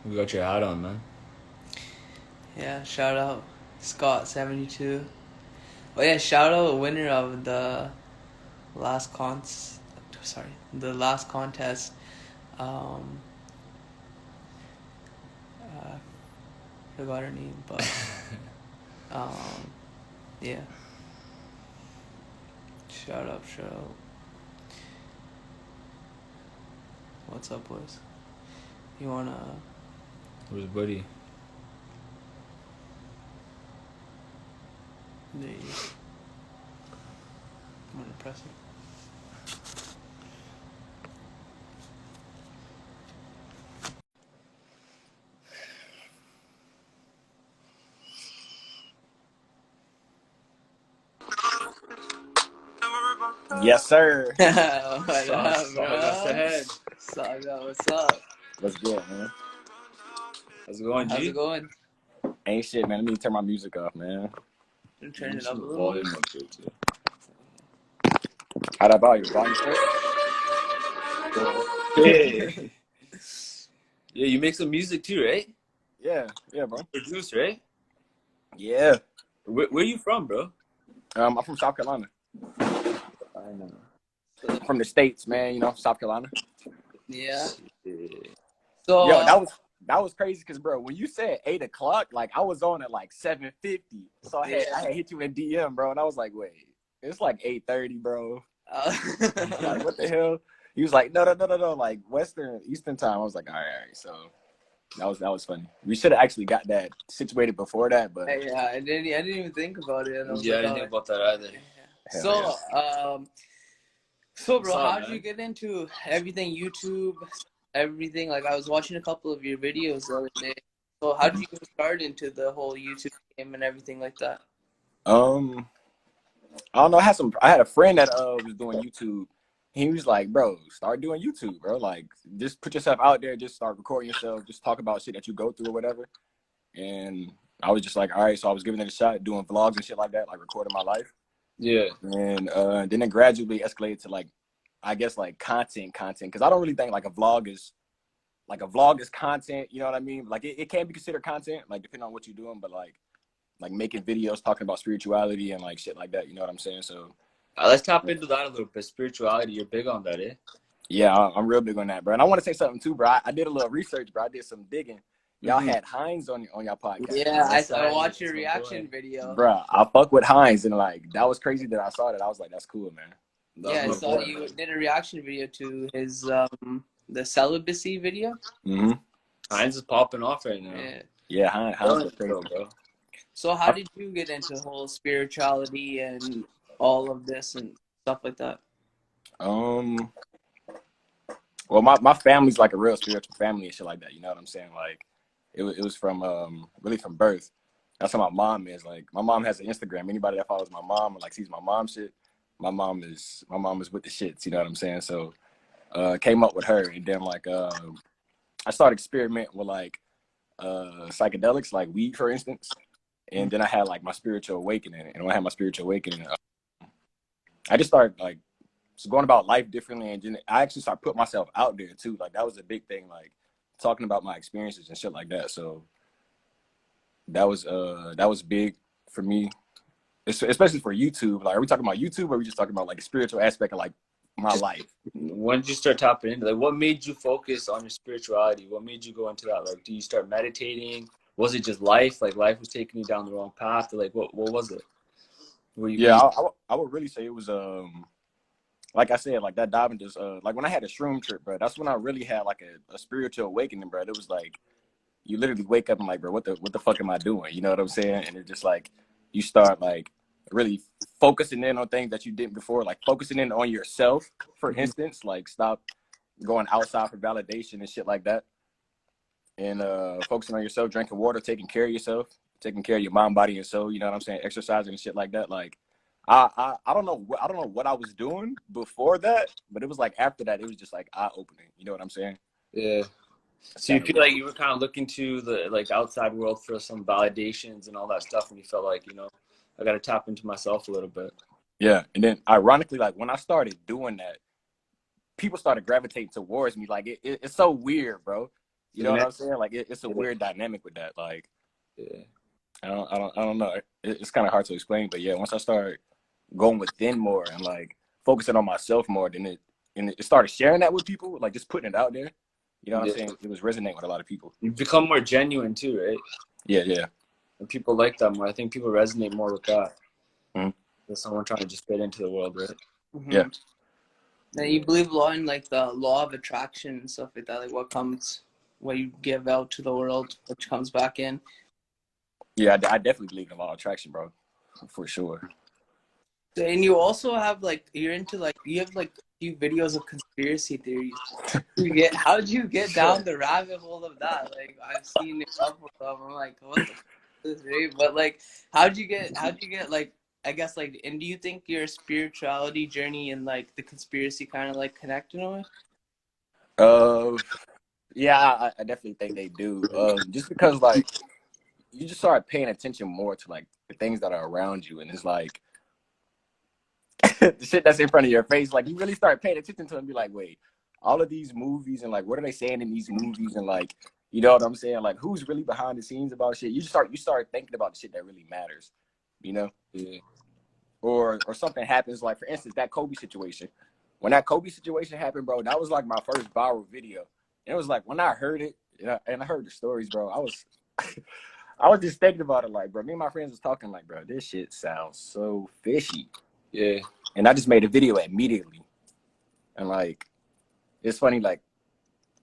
We got your hat on, man. Yeah, shout out Scott72. Oh yeah, shout out winner of the last the last contest. Um, uh, Forgot her name, but um, yeah, shout out, shout out. What's up, boys? You wanna? Where's Buddy? There you wanna press it? Yes, sir. What up, Sauga's bro? ahead. Sauga, what's up? What's good, man? How's it going, How's it G? going? Ain't shit, man. Let me turn my music off, man. Turn it Turn up a the little bit. volume up there, too. How'd I buy you? Volume straight? Hey. Yeah, you make some music too, right? Yeah, bro. Produce, right? Yeah. Where you from, bro? I'm from South Carolina. I know. I'm from the States, man. You know, South Carolina. Yeah. Yeah. So, Yo, that was crazy because, bro, when you said 8 o'clock, like I was on at like 7:50, so I yeah. had hit you in DM, bro, and I was like, wait, it's like 8:30, bro. Uh, Like, what the hell? He was like, no, like Western Eastern time. I was like, all right. So that was funny. We should have actually got that situated before that, but yeah, I didn't even think about it, and I was Yeah, I like, didn't oh, think about that either. yeah. hell yeah. So, What's bro, up, how'd you man? get into everything YouTube, everything? Like, I was watching a couple of your videos the other day. So, how did you get started into the whole YouTube game and everything like that? Um, I don't know. I had a friend that was doing YouTube. He was like, bro, start doing YouTube, bro. Like, just put yourself out there, just start recording yourself, just talk about shit that you go through or whatever. And I was just like, all right. So I was giving it a shot, doing vlogs and shit like that, like recording my life. Yeah. And then it gradually escalated to like, I guess like content, because I don't really think like a vlog is content. You know what I mean? Like it can be considered content, like depending on what you're doing, but like making videos talking about spirituality and like shit like that. You know what I'm saying? So Let's tap into that a little bit. Spirituality, you're big on that, eh? yeah, I'm real big on that, bro. And I want to say something too, bro. I did a little research, bro. I did some digging. Y'all Mm-hmm. had Heinz on your podcast, Yeah, bro. Yes, I I. watched your That's my boy. reaction video. Bro, I fuck with Heinz, and like that was crazy that I saw that. I was like, that's cool, man. That's Yeah, I my saw boy, you man. did a reaction video to his the celibacy video. Mm-hmm. Heinz is popping off right now. Yeah. Yeah, Heinz Killing was it, crazy. though, bro. So, how did you get into whole spirituality and all of this and stuff like that? Um, well, my family's like a real spiritual family and shit like that. You know what I'm saying? Like, it was from really from birth. That's how my mom is. Like, my mom has an Instagram. Anybody that follows my mom or like sees my mom shit, my mom is with the shits. You know what I'm saying? So, came up with her, and then like I started experimenting with like psychedelics, like weed, for instance. And then I had like my spiritual awakening, and when I had my spiritual awakening, I just started like so going about life differently, and then I actually started putting myself out there too. Like that was a big thing, like talking about my experiences and shit like that. So that was big for me, especially for YouTube. Like, are we talking about YouTube, or are we just talking about like the spiritual aspect of like my Just life? when did you start tapping into like what made you focus on your spirituality? What made you go into that? Like, do you start meditating? Was it just life? Like life was taking you down the wrong path? Or like what was it? Were Yeah, you I would really say it was like I said, like that diving just like when I had a shroom trip, bro. That's when I really had like a spiritual awakening, bro. It was like you literally wake up and like, bro, what the fuck am I doing? You know what I'm saying? And it's just like you start like really focusing in on things that you didn't before, like focusing in on yourself, for Mhm. instance, like stop going outside for validation and shit like that. And focusing on yourself, drinking water, taking care of yourself, taking care of your mind, body, and soul, you know what I'm saying? Exercising and shit like that. Like I don't know what I was doing before that, but it was like after that, it was just like eye opening. You know what I'm saying? Yeah. That's So you kind of feel weird. like you were kind of looking to the like outside world for some validations and all that stuff, and you felt like I got to tap into myself a little bit. Yeah. And then ironically, like when I started doing that, people started gravitating towards me. Like it's so weird, bro. You know what I'm saying? Like it's a Yeah. weird dynamic with that. Like Yeah. I don't know. It's kind of hard to explain, but yeah, once I started going within more and like focusing on myself more, then it started sharing that with people, like just putting it out there. You know what I'm Yeah. saying? It was resonating with a lot of people. You become more genuine too, right? Yeah, yeah. And people like that more. I think people resonate more with that Mhm. than someone trying to just fit into the world, right? Yeah. And you believe a lot in like the law of attraction and stuff like that, like what you give out to the world, which comes back in. Yeah, I definitely believe in law of attraction, bro, for sure. And you also have like you have like a few videos of conspiracy theories. How'd you get down the rabbit hole of that? Like I've seen a couple of them. I'm like, what the f- is this, right? But like, how'd you get like I guess like, and do you think your spirituality journey and like the conspiracy kind of like connect in a way? Yeah, I definitely think they do. Just because like you just start paying attention more to like the things that are around you, and it's like the shit that's in front of your face. Like you really start paying attention to it and be like, wait, all of these movies and like what are they saying in these movies and like you know what I'm saying? Like who's really behind the scenes about shit? You start thinking about the shit that really matters, you know? Yeah. Or something happens, like for instance, that Kobe situation. When that Kobe situation happened, bro, that was like my first viral video. And it was like when I heard it, and I heard the stories, bro, I was I was just thinking about it, like, bro, me and my friends was talking, like, bro, this shit sounds so fishy. Yeah. And I just made a video immediately. And like, it's funny, like,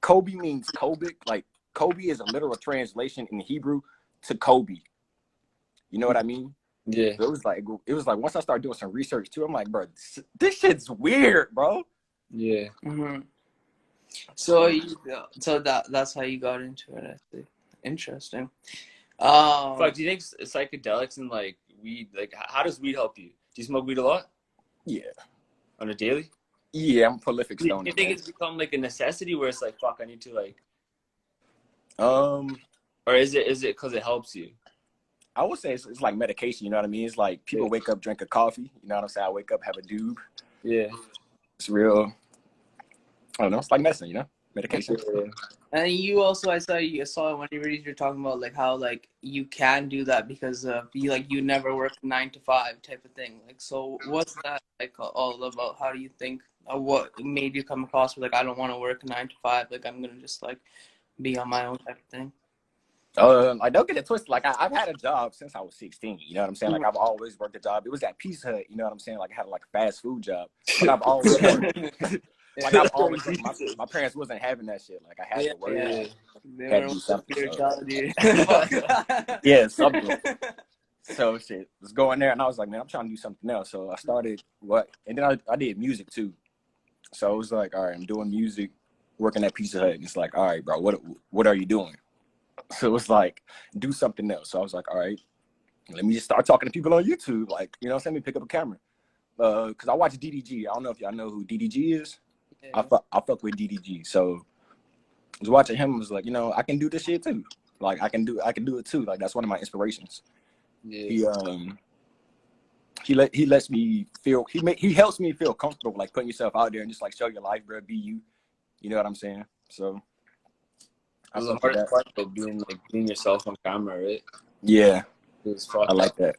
Kobe means Kobe. Like, Kobe is a literal translation in Hebrew to Kobe. You know what I mean? Yeah. It was like once I started doing some research too, I'm like, bro, this shit's weird, bro. Yeah. Mm-hmm. So that's how you got into it. I see. Interesting. Fuck, do you think psychedelics and like weed, like how does weed help you? Do you smoke weed a lot Yeah. on a daily? Yeah, I'm a prolific Do you stoner, think man. it's become like a necessity where it's like, fuck, I need to like, Um, or is it because it helps you? I would say it's like medication, you know what I mean? It's like people wake up, drink a coffee, you know what I'm saying? I wake up, have a doob. Yeah. It's real, I don't know, it's like medicine, you know? Medication. Yeah. And I saw one of your videos you're talking about like how like you can do that because you never work 9 to 5 type of thing. Like so, what's that like all about? How do you think? What made you come across with like I don't want to work 9 to 5? Like I'm gonna just like be on my own type of thing. I don't get it twisted. Like I've had a job since I was 16. You know what I'm saying? Like I've always worked a job. It was at Pizza Hut. You know what I'm saying? Like I had like a fast food job, but I've always worked. Like I've always worked. My parents wasn't having that shit. Like I had to work. Yeah. They Had were to do something. spirituality. Yeah, something. So shit was going there, and I was like, man, I'm trying to do something else. So I started and then I did music too. So it was like, all right, I'm doing music, working at Pizza Hut, and it's like, all right, bro, what are you doing? So it was like, do something else. So I was like, all right, let me just start talking to people on YouTube. Like, you know what I'm saying? Let me pick up a camera. Because I watch DDG. I don't know if y'all know who DDG is. Yeah. I fuck with DDG. So I was watching him. I was like, you know, I can do this shit too. Like I can do it too. Like that's one of my inspirations. Yeah. He lets me feel. He helps me feel comfortable. Like putting yourself out there and just like show your life, bro. Be you. You know what I'm saying? So I The fuck with hardest that. part about being yourself on camera, right? Yeah, It's fuck. I like that.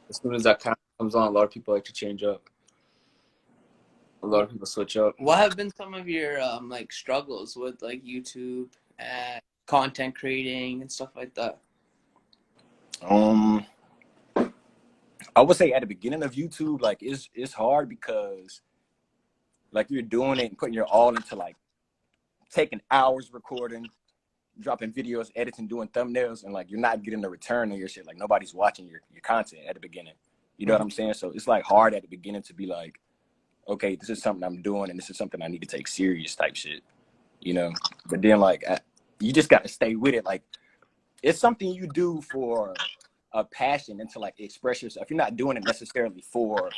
As soon as that camera comes on, a lot of people like to change up. A lot of people switch up. What have been some of your like struggles with like YouTube and content creating and stuff like that? I would say at the beginning of YouTube, like it's hard because like you're doing it and putting your all into like taking hours recording, dropping videos, editing, doing thumbnails, and like you're not getting the return on your shit. Like nobody's watching your content at the beginning. You know what I'm saying? So it's like hard at the beginning to be like, okay, this is something I'm doing and this is something I need to take serious type shit. You know? But then like you just gotta stay with it. Like it's something you do for a passion and to like express yourself. You're not doing it necessarily for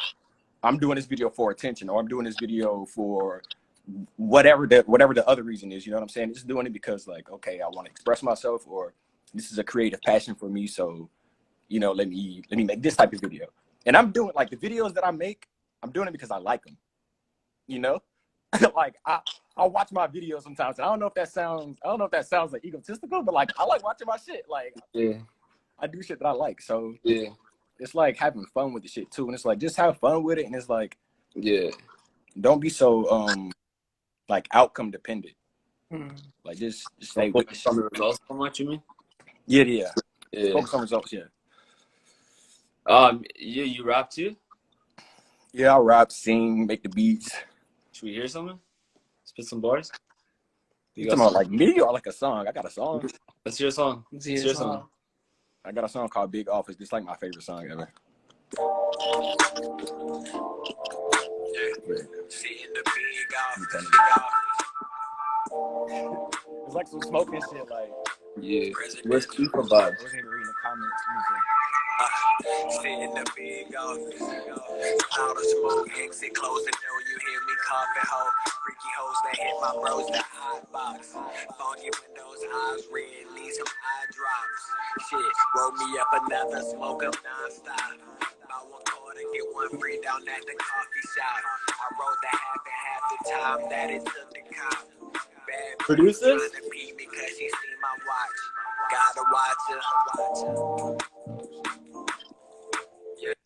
I'm doing this video for attention or I'm doing this video for whatever the other reason is, you know what I'm saying? Just doing it because like, okay, I want to express myself or this is a creative passion for me. So, you know, let me make this type of video. And I'm doing like the videos that I make, I'm doing it because I like them, you know? like I watch my videos sometimes, and I don't know if that sounds like egotistical, but like I like watching my shit. Like Yeah. I do shit that I like, so Yeah. it's like having fun with the shit too. And it's like just have fun with it, and it's like Yeah. don't be so like outcome dependent. Hmm. Like just Don't stay with the focus on shit. the results so much, you mean? Yeah. Yeah. Focus on results. Yeah. You rap too? Yeah, I rap, sing, make the beats. Should we hear something? Spit some bars? You You got talking about some? like me or like a song? I got a song. Let's hear a song. It's Let's your hear a song. song. I got a song called Big Office. It's like my favorite song ever. It's like some smoking shit. Like Yeah. Where's FIFA vibe? I wasn't even reading the comments. Sit in the big office, cloud of smoke, exit, close the door, you hear me coughing, ho. Freaky hoes that hit my bros, the hot box. Foggy windows, eyes red, need some eye drops. Shit, roll me up another, smoke up non-stop. About 1 quarter, get 1 free down at the coffee shop. I wrote the half the time that it took the cop. Bad Produce this? trying to beat me cause she seen my watch. Gotta watch her.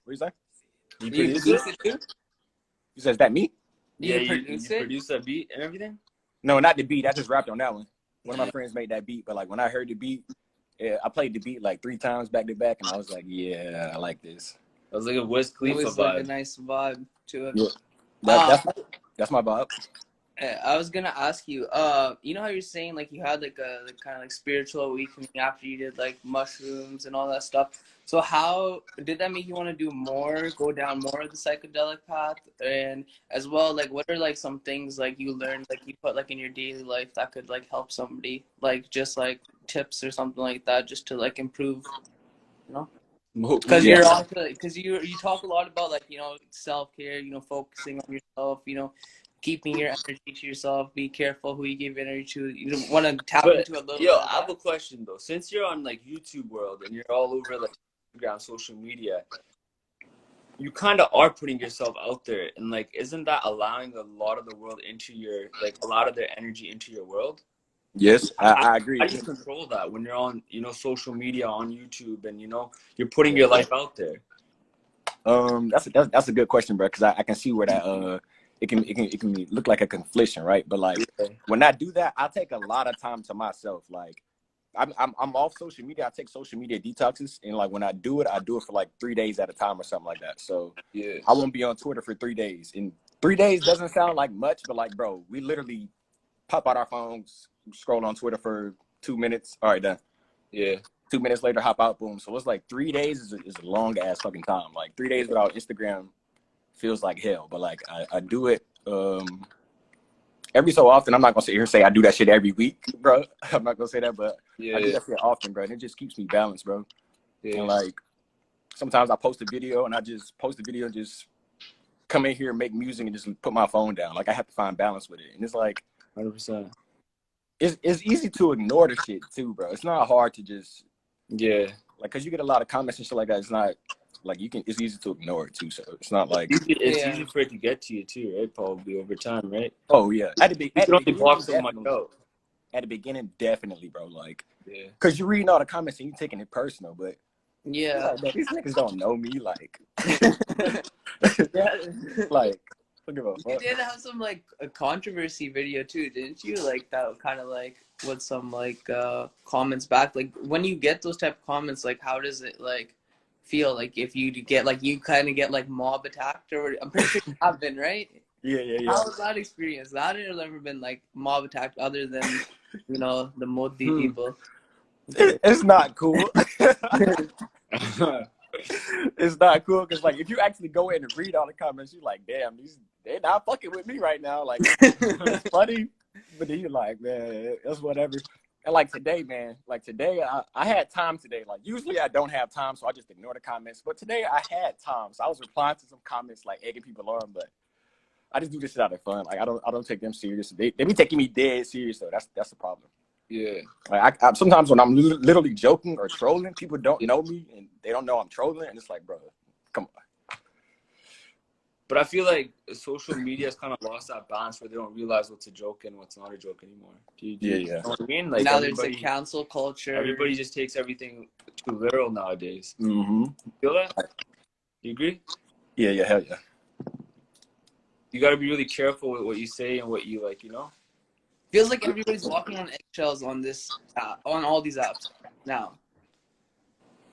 What you say? You Do you produce produce it? it too? You said, is that me? Do Yeah, you you produce it? produce that beat and everything? No, not the beat. I just rapped on that one. One of my friends made that beat, but like when I heard the beat, I played the beat like 3 times back to back, and I was like, yeah, I like this. That was like a Wiz It Khalifa was like a vibe. nice vibe to it. Yeah. That's my vibe. I was gonna ask you, you know how you're saying like you had like a kind of like spiritual awakening after you did like mushrooms and all that stuff. So how did that make you want to do more, go down more of the psychedelic path, and as well like what are like some things like you learned like you put like in your daily life that could like help somebody, like just like tips or something like that, just to like improve, you know? Because Yeah. you're on, because you talk a lot about like self care, focusing on yourself, keeping your energy to yourself, be careful who you give energy to. You want to tap But into a little yo, bit of I have that. a question though. Since you're on like YouTube world and you're all over like Instagram, social media, you kind of are putting yourself out there, and like, isn't that allowing a lot of the world into your like a lot of their energy into your world? Yes, How, I agree. how do you control that when you're on social media on YouTube and you're putting your life out there? That's a good question, bro. Because I can see where that it can look like a confliction, right? But like when I do that, I take a lot of time to myself. Like I'm off social media. I take social media detoxes, and like when I do it for like 3 days at a time or something like that. So Yeah. I won't be on Twitter for 3 days. And 3 days doesn't sound like much, but like, bro, we literally pop out our phones, scroll on Twitter for 2 minutes. All right, done. Yeah. 2 minutes later, hop out, boom. So it's like 3 days is a long ass fucking time. Like 3 days without Instagram feels like hell. But like I do it every so often. I'm not gonna sit here and say I do that shit every week, bro. I'm not gonna say that, but I do that shit often, bro. And it just keeps me balanced, bro. Yeah. And like sometimes I post a video and I just post a video and just come in here and make music and just put my phone down. Like I have to find balance with it. And it's like 100%. it's easy to ignore the shit too, bro. It's not hard to just Yeah. like, cause you get a lot of comments and shit like that. It's not like it's easy to ignore it too. So it's not like It's easy for it to get to you too, right? Probably over time, right? oh yeah. At the You can only beginning, block so much out. At the beginning, definitely, bro. Like, Yeah. cause you're reading all the comments and you taking it personal, but Yeah. like, these niggas don't know me. Like, Yeah. like, look at my You fuck. did have some like a controversy video too, didn't you? Like that kind of like with some like comments back. Like when you get those type of comments, like how does it like feel? Like if you get like you kind of get like mob attacked, or I'm pretty sure you have been, right? Yeah. How was that experience? I didn't ever been like mob attacked other than the Modi people. It's not cool. It's not cool because like if you actually go in and read all the comments, you're like, damn, they're not fucking with me right now. Like it's funny, but then you're like, man, it's whatever. And like today, man, I had time today. Like usually I don't have time, so I just ignore the comments. But today I had time, so I was replying to some comments like egging people on. But I just do this shit out of fun. Like I don't take them serious. They be taking me dead serious though. That's the problem. Yeah. Like I sometimes when I'm literally joking or trolling, people don't know me and they don't know I'm trolling, and it's like, bro, come on. But I feel like social media has kind of lost that balance where they don't realize what's a joke and what's not a joke anymore. You know what I mean? Like now there's a cancel culture. Everybody just takes everything too literal nowadays. Mm-hmm. You feel that? You agree? Yeah, hell yeah. You got to be really careful with what you say and what you like, you know? Feels like everybody's walking on eggshells on this, on all these apps now.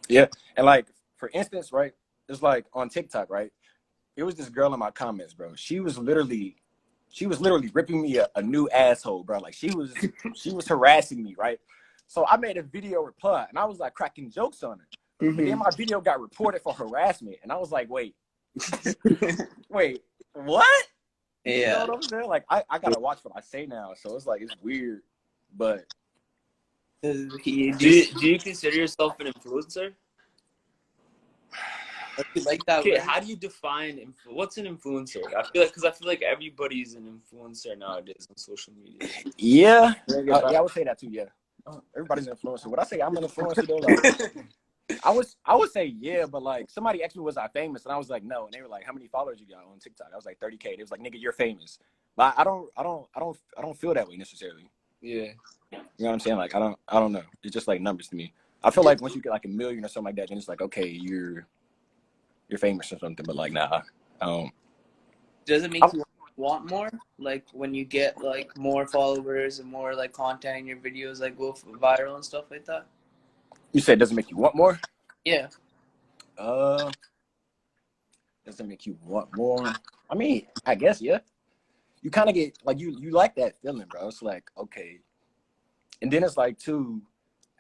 Yeah, and like for instance, right? It's like on TikTok, right? It was this girl in my comments, bro. She was literally ripping me a new asshole, bro. Like she was harassing me, right? So I made a video reply, and I was like cracking jokes on her. Mm-hmm. But then my video got reported for harassment, and I was like, wait, what? Yeah. You know what I'm saying? Like I gotta watch what I say now, so it's like it's weird, but. Do you consider yourself an influencer? Like that. Okay, how do you define what's an influencer? I feel like everybody's an influencer nowadays on social media. Yeah, I would say that too. Yeah, everybody's an influencer. Would I say I'm an influencer though? Like, I would say yeah, but like somebody asked me was I famous, and I was like no, and they were like, how many followers you got on TikTok? I was like 30K. They was like, nigga, you're famous. But I don't feel that way necessarily. Yeah. You know what I'm saying? Like I don't know. It's just like numbers to me. I feel like once you get like 1 million or something like that, then it's like okay, you're famous or something. But like nah, I don't. Does it make you want more? Like when you get like more followers and more like content in your videos like go viral and stuff like that? You said it doesn't make you want more? Yeah. Doesn't make you want more. I mean, I guess yeah. You kind of get like you like that feeling, bro. It's like okay. And then it's like too,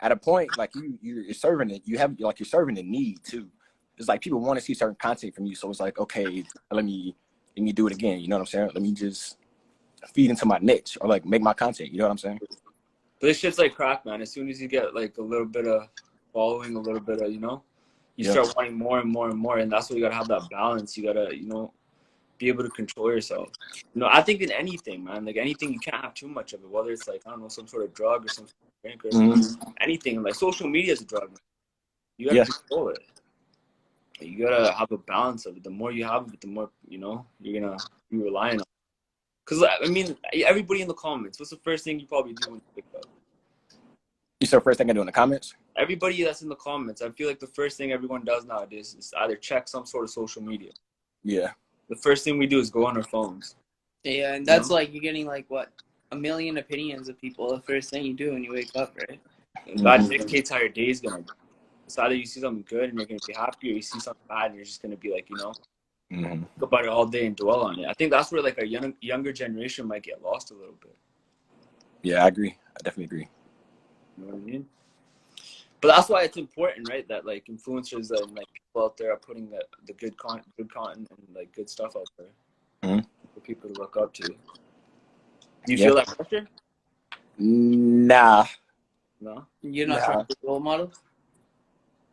at a point like you're serving it. You're serving the need too. It's like people want to see certain content from you, so it's like okay, let me do it again. You know what I'm saying? Let me just feed into my niche or like make my content. You know what I'm saying? But this shit's like crack, man. As soon as you get like a little bit of following, a little bit of you start wanting more and more and more, and that's why you gotta have that balance. You gotta be able to control yourself. I think in anything, man, like anything, you can't have too much of it. Whether it's like I don't know, some sort of drug or some sort of drink or anything. Like social media is a drug, man. You gotta control it. You gotta have a balance of it. The more you have of it, the more you're gonna be relying on. Because I mean, everybody in the comments. What's the first thing you probably do when you pick up? You said first thing I do in the comments? Everybody that's in the comments. I feel like the first thing everyone does nowadays is either check some sort of social media. Yeah. The first thing we do is go on our phones. Yeah, and that's like you're getting like what 1 million opinions of people the first thing you do when you wake up, right? And that dictates how your day's gonna go. It's either you see something good and you're gonna be happy, or you see something bad and you're just gonna be like, think about it all day and dwell on it. I think that's where like our younger generation might get lost a little bit. Yeah, I agree. I definitely agree. You know what I mean? But that's why it's important, right? That like influencers and like people out there are putting the good content and like good stuff out there for people to look up to. Do you feel that pressure? Nah. No. You're not trying to be a role model.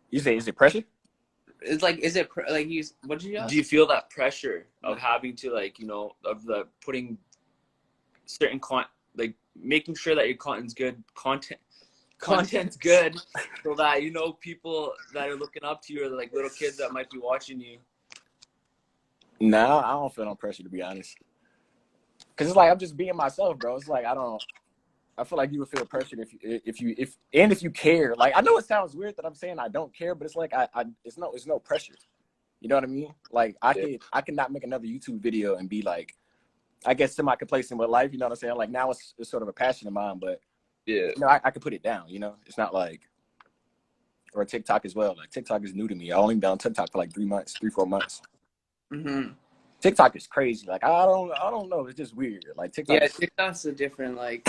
You say is it pressure? It's like what did you ask? Do you feel that pressure of having to like of the putting certain like making sure that your content's good content's good so that people that are looking up to you are like little kids that might be watching you? Nah, I don't feel no pressure to be honest. Cause it's like I'm just being myself, bro. It's like I feel like you would feel pressured if you care. Like I know it sounds weird that I'm saying I don't care, but it's like it's no pressure. You know what I mean? Like I cannot make another YouTube video and be like, I guess semi-complacent with life. You know what I'm saying? Like now it's sort of a passion of mine, but I could put it down. It's not like, or TikTok as well. Like TikTok is new to me. I only been on TikTok for like 3-4 months. Mm-hmm. TikTok is crazy. Like I don't know. It's just weird. Like TikTok. Yeah, TikTok's a different like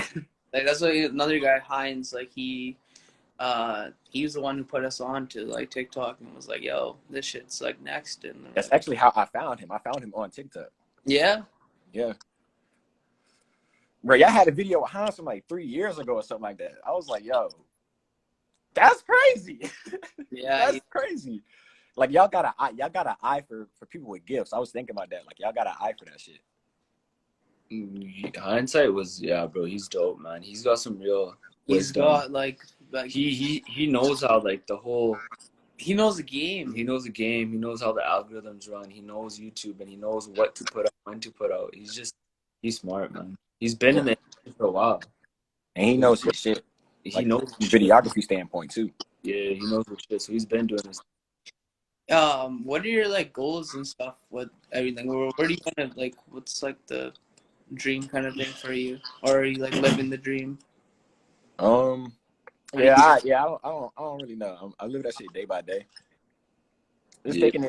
that's what another guy Hines like he was the one who put us on to like TikTok and was like, yo, this shit's like next. And that's actually how I found him. I found him on TikTok. Yeah. Yeah. Bro, y'all had a video with Hans from like 3 years ago or something like that. I was like, yo, that's crazy. Yeah, that's crazy. Like y'all got an eye for people with gifts. I was thinking about that. Like y'all got an eye for that shit. Hindsight was bro. He's dope, man. He's got some real wisdom. He's got like he knows how like the whole He knows the game. He knows the game. He knows how the algorithms run. He knows YouTube, and he knows what to put out, when to put out. He's smart, man. He's been in the industry for a while, and he knows his shit. He knows from a videography standpoint too. Yeah, he knows his shit. So he's been doing this. What are your like goals and stuff with everything? Where do you want to like? What's like the dream kind of thing for you, or are you like living the dream? I don't really know. I live that shit day by day. Just taking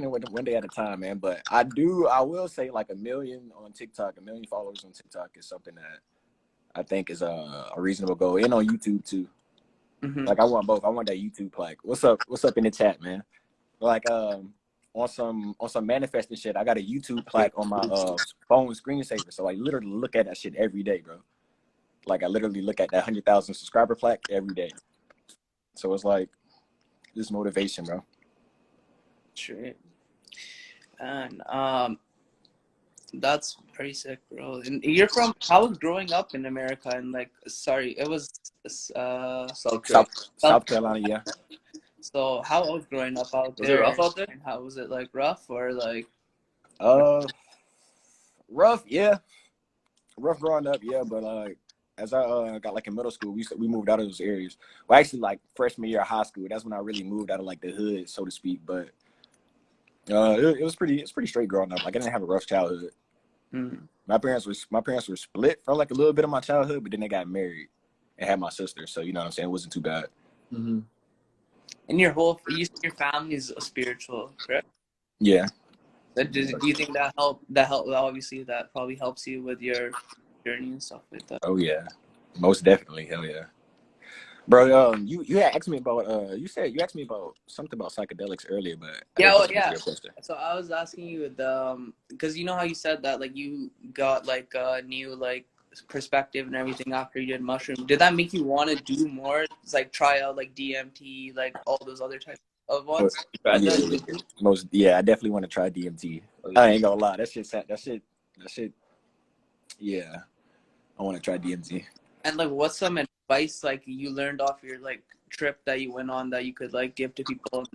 it one day at a time, man. But I will say like 1 million on TikTok, 1 million followers on TikTok is something that I think is a reasonable goal. And on YouTube too. Mm-hmm. Like I want both. I want that YouTube plaque. What's up in the chat, man? Like on some manifesting shit, I got a YouTube plaque on my phone screensaver. So I literally look at that shit every day, bro. Like I literally look at that 100,000 subscriber plaque every day. So it's like this motivation, bro. Sure. And that's pretty sick, bro. And you're from? How was growing up in America? And like, sorry, it was South Carolina, yeah. So how was growing up out there? Was it rough out there? And how was it like rough or like? Rough, yeah. Rough growing up, yeah. But as I got like in middle school, we moved out of those areas. Well, actually, like freshman year of high school, that's when I really moved out of like the hood, so to speak. But it was pretty straight growing up. Like I didn't have a rough childhood. Mm. My parents were split for like a little bit of my childhood, but then they got married and had my sister. So you know what I'm saying, it wasn't too bad. Mm-hmm. And your family is spiritual, correct? Yeah. Do you think that helped? Obviously, that probably helps you with your journey and stuff like that. Oh yeah, most definitely. Hell yeah, bro. You had asked me about you asked me about something about psychedelics earlier, but yeah. So I was asking you because you know how you said that like you got like a new like perspective and everything after you did mushroom. Did that make you want to do more? Like try out like DMT, like all those other types of ones? I definitely want to try DMT. I ain't gonna lie, that shit. Yeah, I want to try DMT. And like, what's some advice like you learned off your like trip that you went on that you could like give to people in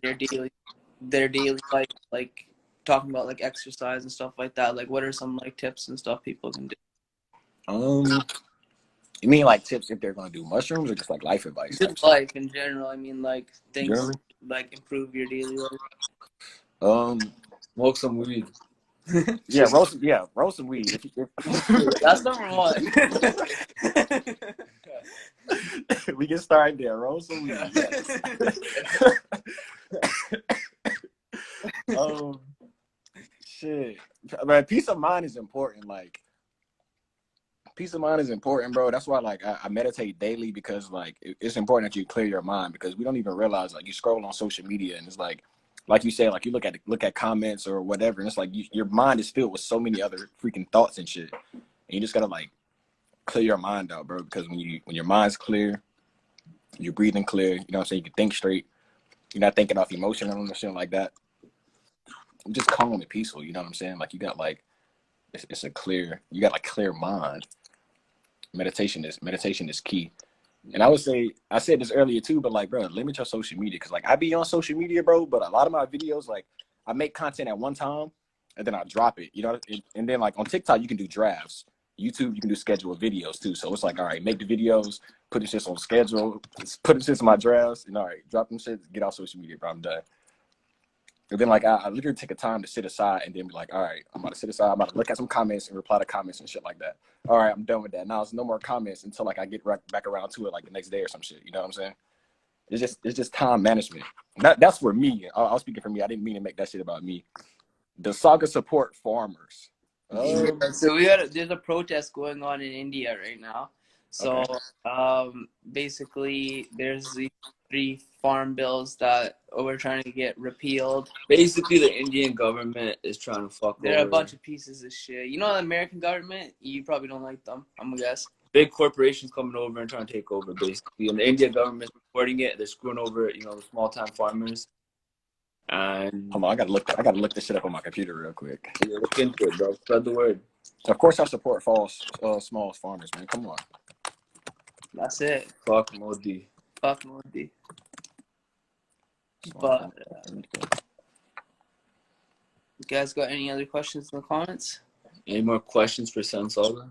their daily life, like talking about like exercise and stuff like that? Like, what are some like tips and stuff people can do? You mean like tips if they're gonna do mushrooms, or just like life advice? Just life in general. I mean, like things generally? like improve your daily life. Smoke some weed. roll some weed. That's number one. We get started there. Roll some weed. Shit. Man, peace of mind is important. Like, peace of mind is important, bro. That's why, like, I meditate daily because, like, it's important that you clear your mind because we don't even realize, like, you scroll on social media and it's like you said, like you look at comments or whatever, and it's like your mind is filled with so many other freaking thoughts and shit, and you just gotta like clear your mind out, bro. Because when your mind's clear, you're breathing clear. You know what I'm saying? You can think straight. You're not thinking off emotion or shit like that. You're just calm and peaceful. You know what I'm saying? Like you got like it's a clear. You got like clear mind. Meditation is key. And I would say, I said this earlier too, but like, bro, limit your social media. Because like I be on social media, bro, but a lot of my videos, like I make content at one time and then I drop it, you know? And then like on TikTok, you can do drafts. YouTube, you can do scheduled videos too. So it's like, all right, make the videos, put the shit on schedule, put the shit in my drafts, and all right, drop them shit, get off social media, bro, I'm done. And then like I literally take a time to sit aside and then be like, all right, I'm about to sit aside, I'm about to look at some comments and reply to comments and shit like that. All right, I'm done with that. Now it's no more comments until like I get back around to it like the next day or some shit. You know what I'm saying? It's just time management. That's for me. I was speaking for me. I didn't mean to make that shit about me. The Sauga support farmers. So there's a protest going on in India right now. So basically there's these 3 farm bills that we're trying to get repealed. Basically, the Indian government is trying to fuck They're over. a bunch of pieces of shit. You know the American government? You probably don't like them, I'm gonna guess. Big corporations coming over and trying to take over, basically. And the Indian government's supporting it. They're screwing over, the small-time farmers. And hold on, I gotta look this shit up on my computer real quick. Yeah, look into it, bro. Spread the word. Of course, I support small farmers, man. Come on. That's it. Fuck Modi. Fuck Modi. But you guys got any other questions in the comments? Any more questions for Sen Sauga?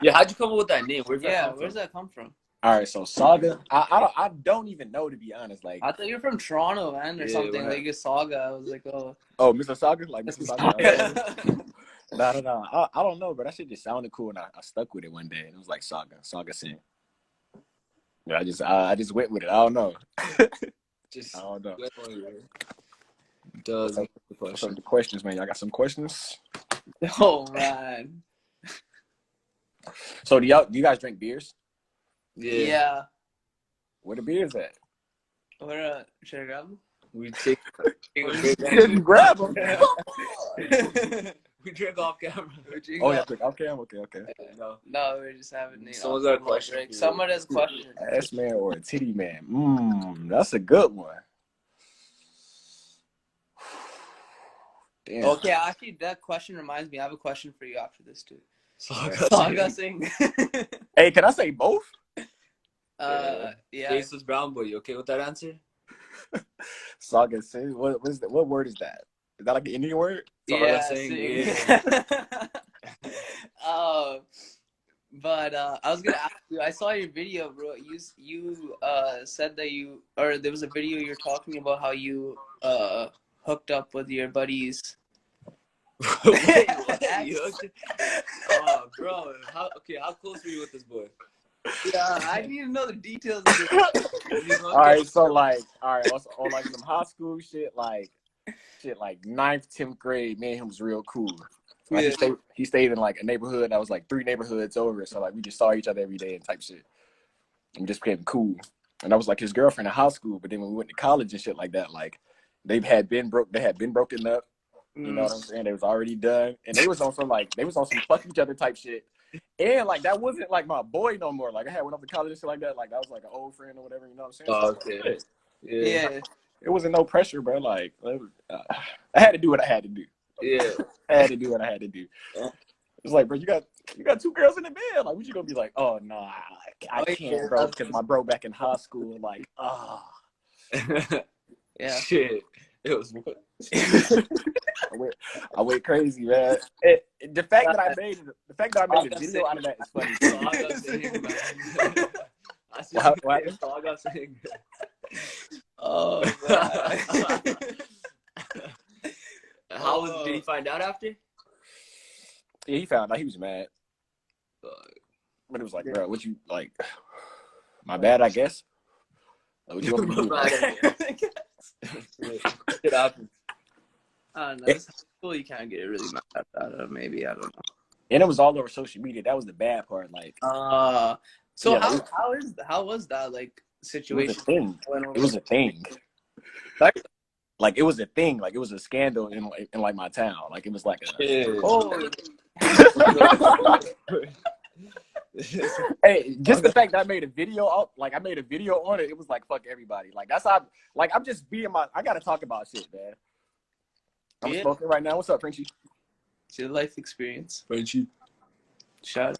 Yeah, how'd you come up with that name? Where's that come from? All right, so Sauga, I don't even know, to be honest. Like, I thought you were from Toronto, man, or something. Like a Sauga. I was like, oh, Mr. Sauga, like Mr. Sauga. No. I don't know, but that shit just sounded cool, and I stuck with it one day, and it was like Sauga Sin. Yeah, I just went with it. I don't know. I don't know. Does What's up the questions, man? Y'all got some questions? Oh man. So do you guys drink beers? Yeah. Where the beers at? Where should I grab them? We take a break. Grab them. We drink off camera. Oh yeah, drink off camera. Okay. No, we're just having. Someone's got a question. Someone has a question. Ass man or a titty man? That's a good one. Damn. Okay, actually, that question reminds me. I have a question for you after this too. Sauga Sing. Hey, can I say both? Yeah. Faceless brown boy. You okay with that answer? Sauga Sin. What word is that? Is that like an Indian word? Yeah. Sing. But I was gonna ask you. I saw your video, bro. You said that there was a video you're talking about how you hooked up with your buddies. Wait, what? Oh, bro. How close were you with this boy? Yeah, I need to know the details of this. All right, so like some high school shit, like 9th, 10th grade, me and him was real cool. Like, he stayed in like a neighborhood that was like 3 neighborhoods over, so like we just saw each other every day and type shit. And we just became cool. And I was like his girlfriend in high school, but then when we went to college and shit like that, like they had been broken up. You know what I'm saying? They was already done, and they was on some fuck each other type shit. And like that wasn't like my boy no more. Like I had went off to college and shit like that. Like that was like an old friend or whatever. You know what I'm saying? Oh, okay. Yeah. It wasn't no pressure, bro. Like I had to do what I had to do. Yeah. I had to do what I had to do. It's like, bro, you got 2 girls in the bed. Like, what you gonna be like? Oh no, I can't, bro, because my bro back in high school. Like, Yeah. Shit. It was. I went crazy, man. The fact that I made a video out of that is funny. What happened? Oh man. Did he find out after? Yeah, he found out. He was mad. But it was like, bro, what you like? My bad, I guess. What you want me to do? It happened. I don't know. It's cool. You can't get really mad at that. Maybe I don't know. And it was all over social media. That was the bad part. Like, so yeah, how was that like situation? It was a thing. Like it was a thing. Like it was a scandal in like my town. Like it was like a. Hey, just the fact that I made a video on it, it was like fuck everybody. Like that's how I'm just being I gotta talk about shit, man. I'm smoking right now. What's up, Frenchie? It's your life experience. Frenchie. Shout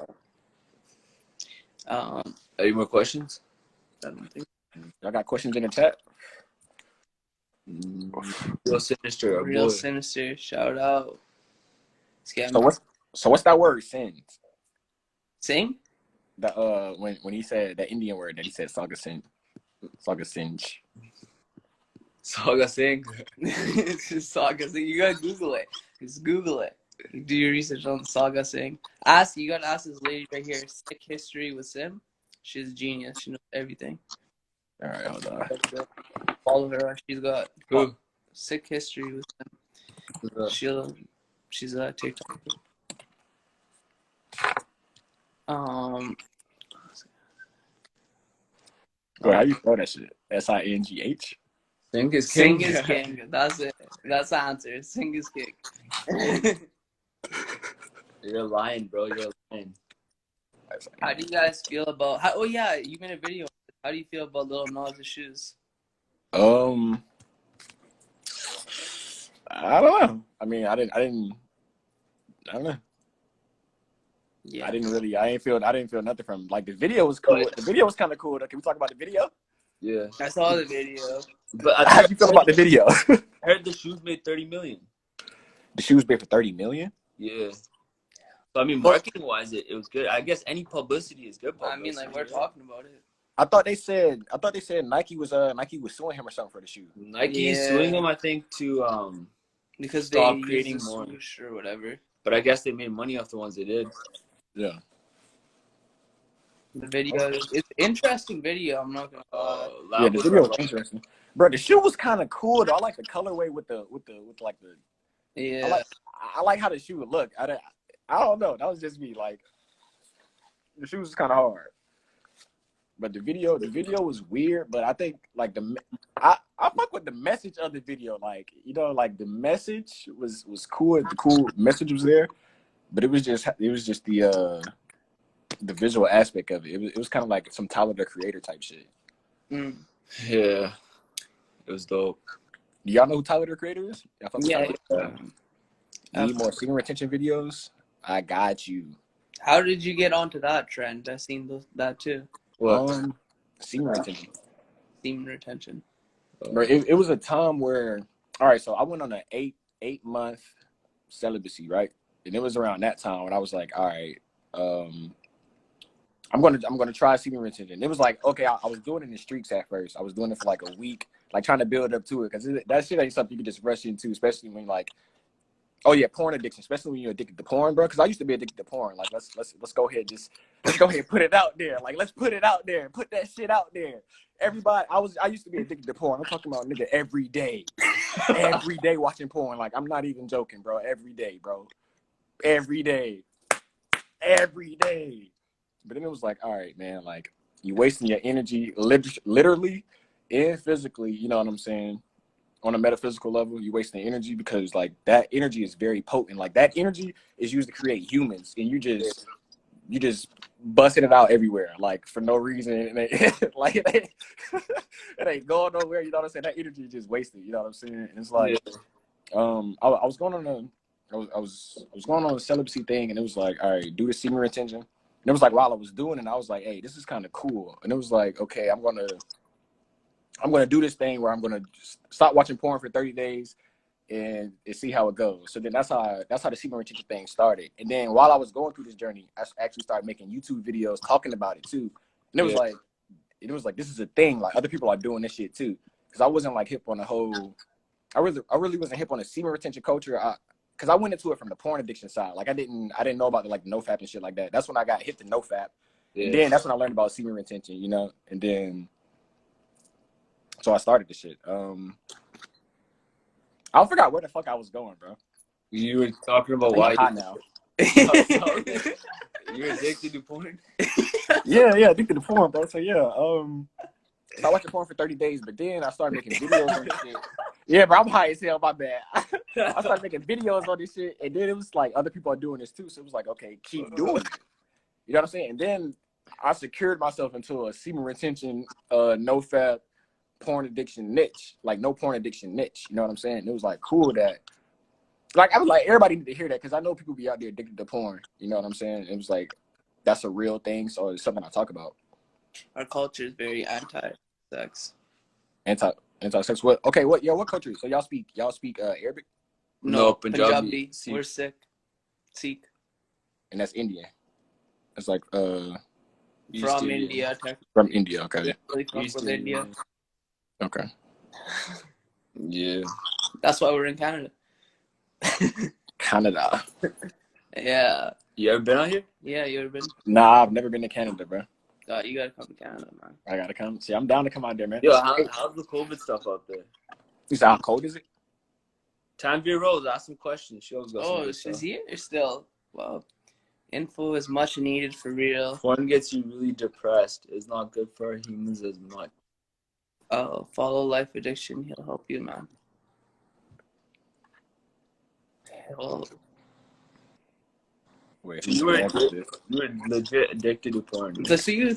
out. Any more questions? I don't think. Y'all got questions in the chat? Real sinister. Real sinister. Shout out. So what's that word? Sins. Sing? The when he said that Indian word that he said Sauga Sin. Sauga Singe. Sauga Sing. It's just Sauga Sing. You gotta Google it. Just Google it. Do your research on Sauga Sing. You gotta ask this lady right here. Sick History with Sim. She's a genius. She knows everything. All right, hold on. Follow her. She's got Sick History with Sim. She's a TikTok. Bro, how you spell that shit? SINGH? Sing is king. Sing is king. That's it. That's the answer. Sing is king. You're lying, bro. You're lying. How do you guys feel about? Oh yeah, you made a video. How do you feel about Lil Nas' shoes? I don't know. I mean, I don't know. Yeah. I didn't feel nothing from like the video was cool. The video was kind of cool. Can we talk about the video? Yeah. I saw the video. But How'd you feel about the video? I heard the shoes made 30 million. The shoes made for 30 million. Yeah. So I mean, But marketing wise, it was good. I guess any publicity is good publicity. I mean, like we're talking about it. I thought they said Nike was suing him or something for the shoe. Nike is suing him, I think, to because stop they creating used the more swoosh or whatever. But I guess they made money off the ones they did. Yeah. The video, it's interesting video. I'm not gonna lie. Yeah, the video was interesting, bro. The shoe was kind of cool though. I like the colorway with like the. Yeah. I like how the shoe would look. I don't know. That was just me. Like, the shoe was kind of hard, but the video was weird. But I think like I fuck with the message of the video. Like, you know, like the message was cool. The cool message was there, but it was just the visual aspect of it. It was kind of like some Tyler the Creator type shit. Mm. Yeah, it was dope. Do y'all know who Tyler the Creator is? Yeah. Need more semen retention videos? I got you. How did you get onto that trend? I seen that too. What? Semen retention. Semen retention. Bro, it was a time where, all right, so I went on an eight month celibacy, right? And it was around that time when I was like, all right, I'm gonna try semen retention. It was like, okay, I was doing it in the streaks at first. I was doing it for like a week, like trying to build up to it, because that shit ain't something you can just rush into, especially when like, oh yeah, porn addiction, especially when you're addicted to porn, bro. Because I used to be addicted to porn. Like, let's go ahead, let's go ahead and put it out there. Like, let's put it out there, put that shit out there. Everybody, I used to be addicted to porn. I'm talking about nigga every day watching porn. Like, I'm not even joking, bro. Every day, bro. Every day. But then it was like, all right, man, like, you wasting your energy literally and physically, you know what I'm saying? On a metaphysical level, you wasting energy because like that energy is very potent. Like that energy is used to create humans, and you just busting it out everywhere, like for no reason. Like it ain't going nowhere. You know what I'm saying? That energy is just wasted. You know what I'm saying? And it's like, I was going on I was going on a celibacy thing, and it was like, all right, do the semen retention. And it was like while I was doing it, I was like, hey, this is kind of cool. And it was like, okay, I'm gonna do this thing where I'm gonna stop watching porn for 30 days and see how it goes. So then that's how the semen retention thing started. And then while I was going through this journey, I actually started making YouTube videos talking about it too. And it was like this is a thing. Like other people are doing this shit too. Because I wasn't like hip on the whole. I really wasn't hip on the semen retention culture. Because I went into it from the porn addiction side. Like I didn't know about the like NoFap and shit like that. That's when I got hit the NoFap. Yeah. And then that's when I learned about semen retention. You know, and then. So I started the shit. I forgot where the fuck I was going, bro. You were talking about why hot now. You're addicted to porn? Yeah, addicted to porn, bro. So yeah, I watched porn for 30 days, but then I started making videos on this shit. Yeah, bro, I'm high as hell, my bad. I started making videos on this shit, and then it was like other people are doing this too, so it was like, okay, keep doing it. You know what I'm saying? And then I secured myself into a semen retention, NoFap, porn addiction niche, like no porn addiction niche. You know what I'm saying? It was like cool that, like I was like everybody need to hear that because I know people be out there addicted to porn. You know what I'm saying? It was like that's a real thing, so it's something I talk about. Our culture is very anti-sex. Anti-sex. What? Okay. What? Yeah. What country? So y'all speak Arabic? No, Punjabi. We're Sikh. And that's Indian. It's like from India. From India. Okay. From India. Okay. Yeah. That's why we're in Canada. Canada. Yeah. You ever been out here? Yeah, you ever been? Nah, I've never been to Canada, bro. You gotta come to Canada, man. I gotta come. See, I'm down to come out there, man. Yo, how's the COVID stuff out there? You said how cold is it? Tanvir Rose asked some questions. She's here still. Well, info is much needed for real. Porn gets you really depressed. It's not good for humans as much. Follow Life Addiction. He'll help you, man. Wait, you were legit addicted to porn. So you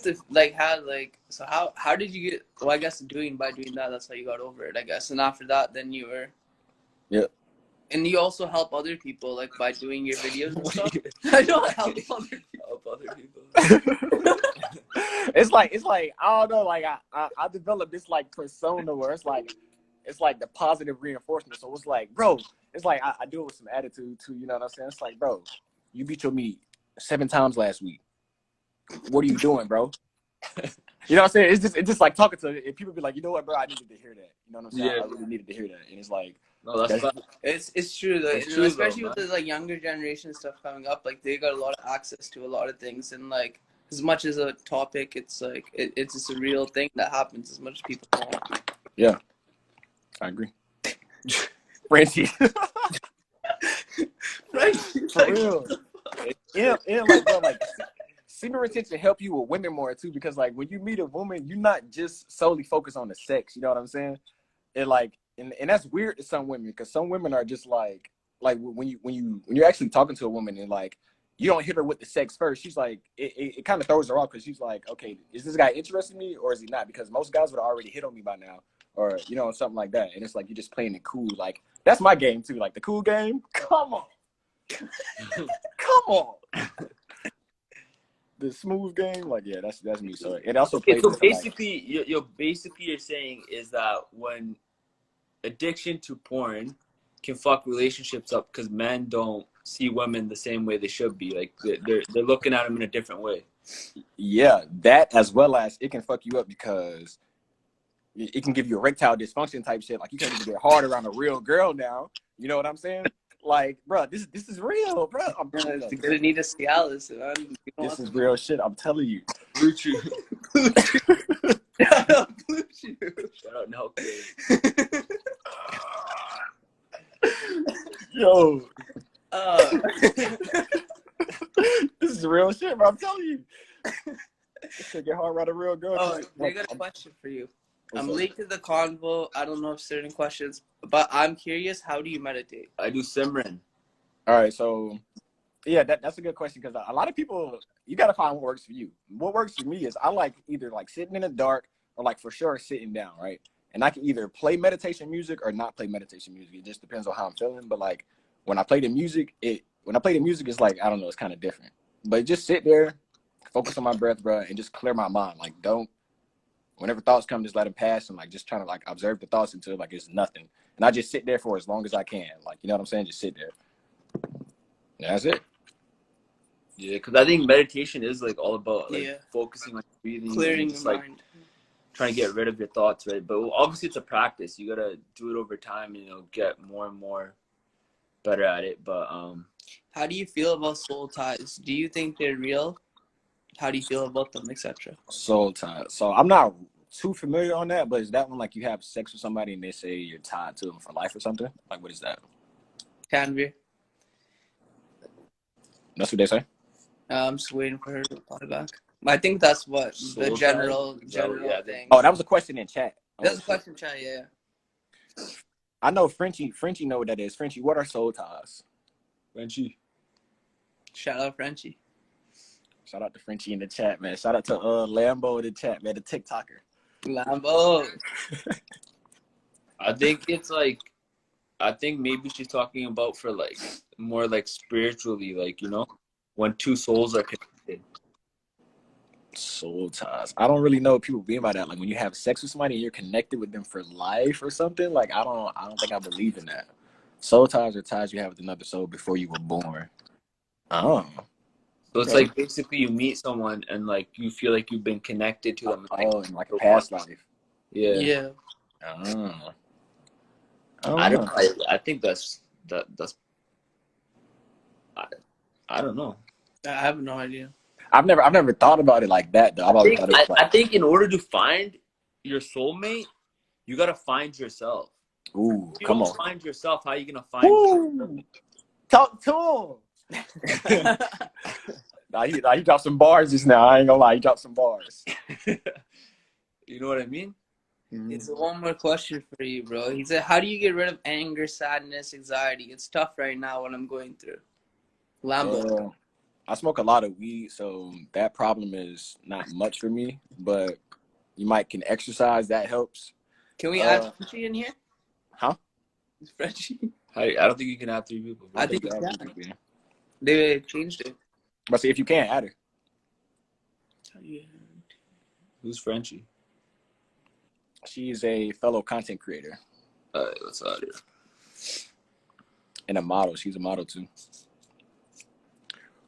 how did you get? Well, I guess by doing that, that's how you got over it, I guess. And after that, then you were. Yeah. And you also help other people, like by doing your videos and stuff. I don't help other people. It's like I don't know, like I developed this like persona where it's like the positive reinforcement. So it's like, bro, it's like I do it with some attitude too. You know what I'm saying? It's like, bro, you beat your meat 7 times last week. What are you doing, bro? You know what I'm saying? It's just like talking to if people be like, you know what, bro, I needed to hear that. You know what I'm saying? Yeah. I really needed to hear that. And it's like, No, that's fine. It's true though, It's true, especially though, with the like younger generation stuff coming up. Like they got a lot of access to a lot of things, and like as much as a topic, it's like it's just a real thing that happens as much as people want. yeah, I agree. Francie. For real. And like, bro, like semen retention help you with women more too, because like when you meet a woman, you're not just solely focused on the sex. You know what I'm saying? And like, and that's weird to some women, because some women are just like when you're actually talking to a woman and like you don't hit her with the sex first, she's like it kind of throws her off, because she's like, okay, is this guy interested in me or is he not? Because most guys would have already hit on me by now, or you know, something like that. And it's like you're just playing it cool. Like that's my game too, like the cool game. Come on. Come on. The smooth game, like, yeah, that's me. So it also plays. So basically, you're saying is that when addiction to porn can fuck relationships up, because men don't see women the same way they should be. Like they're looking at them in a different way. Yeah, that, as well as it can fuck you up because it can give you erectile dysfunction type shit. Like you can't even get hard around a real girl now. You know what I'm saying? Like, bro, this is real, bro. I'm You're gonna need a Cialis. This is real shit. I'm telling you. Blue Chew. Shout out Blue Chew. Shout out no kid. Yo, this is real shit, bro. I'm telling you. To get hard around a real girl. Oh, I got a question for you. I'm late to the convo. I don't know if certain questions, but I'm curious. How do you meditate? I do Simran. All right, so yeah, that's a good question, because a lot of people, you got to find what works for you. What works for me is I like either like sitting in the dark or like for sure sitting down, right? And I can either play meditation music or not play meditation music. It just depends on how I'm feeling. But like when I play the music, it's like, I don't know, it's kind of different. But just sit there, focus on my breath, bro, and just clear my mind. Like whenever thoughts come, just let them pass, and like just trying to like observe the thoughts until like it's nothing. And I just sit there for as long as I can. Like, you know what I'm saying? Just sit there. And that's it. Yeah, because I think meditation is like all about like Yeah. focusing on breathing, Clearing just your like mind. trying to get rid of your thoughts, right? But obviously it's a practice. You gotta do it over time, get more and more better at it. But How do you feel about soul ties? Do you think they're real? How do you feel about them, etc.? Soul tie. So I'm not too familiar on that, but is that when like you have sex with somebody and they say you're tied to them for life or something? Like, what is that? Can be. That's what they say? I'm just waiting for her to reply back. I think that's what Soul the tie? general Yeah, thing. Oh, that was a question in chat. That's a question, chat. Yeah. I know Frenchie know what that is. Frenchie, what are soul ties? Frenchie. Shout out Frenchie. Shout out to Frenchie in the chat, man. Shout out to Lambo in the chat, man, the TikToker. Lambo. I think maybe she's talking about for like more like spiritually, like, when two souls are connected. Soul ties. I don't really know what people mean by that. Like when you have sex with somebody and you're connected with them for life or something. Like I don't think I believe in that. Soul ties are ties you have with another soul before you were born. Oh. So it's like basically you meet someone and like you feel like you've been connected to them. In like a past life. Yeah. Yeah. Oh. I think that's I don't know. I have no idea. I've never thought about it like that though. I think in order to find your soulmate, you gotta find yourself. Ooh, If you come don't on. find yourself, how are you gonna find yourself? Talk to him. He dropped some bars just now. I ain't gonna lie, he dropped some bars. You know what I mean? It's one more question for you, bro. He said, how do you get rid of anger, sadness, anxiety? It's tough right now what I'm going through. Lambo. I smoke a lot of weed, so that problem is not much for me, but you can exercise. That helps. Can we add Frenchie in here? Huh? Frenchie? I don't think you can have 3 people. I think you can. They changed it. But see, if you can't, add her. Who's Frenchie? She's a fellow content creator. What's out here? And a model. She's a model too.